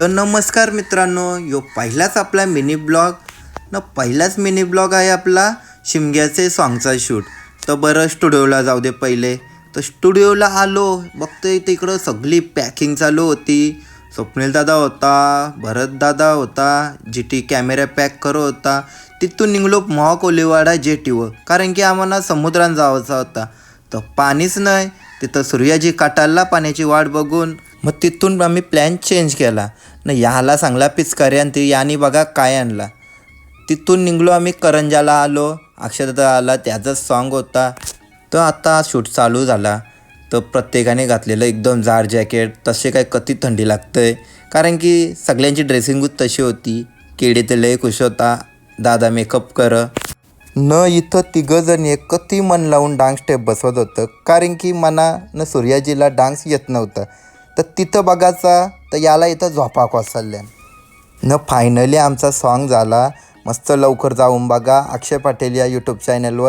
तर नमस्कार मित्रांनो, पहिलाच आपला मिनी ब्लॉग पहिलाच मिनी ब्लॉग आहे आपला शिमग्याचे सॉंगचा शूट. तर बरं स्टुडिओला जाऊ दे पहिले. तर स्टुडिओला आलो, बघतोय तिकडं सगळी पॅकिंग चालू होती. स्वप्नील दादा होता, भरत दादा होता, GT कॅमेरा पॅक करत होता. तिथून निघलो कोलीवाडा जेटीवर, कारण की आम्हाला समुद्रात जायचा होता. तर पाणीच नाही तिथं. सूर्याजी काटाला पाण्याची वाट बघून मग तिथून आम्ही प्लॅन चेंज केला. न याला सांगला पिचकारी आणि ती यानी बघा काय आणला. तिथून निघलो आम्ही करंजाला आलो. अक्षरदा आला, त्याचाच सॉन्ग होता. तर आता शूट चालू झाला. तर प्रत्येकाने घातलेलं एकदम जाड जॅकेट. तसे काय कधी थंडी लागतंय, कारण की सगळ्यांची ड्रेसिंगच तशी होती. केडी ते लय खुश होता, दादा मेकअप कर. न इथं तिघंजण एक कधी मन लावून डान्स स्टेप बसवत होतं, कारण की मना न सूर्याजीला डान्स येत नव्हता. तर तिथं बघायचा तर याला इथं झोपा कोसळल्या. न फायनली आमचा सॉन्ग झाला. मस्त लवकर जाऊन बघा अक्षय पाटील या यूट्यूब चॅनलवर.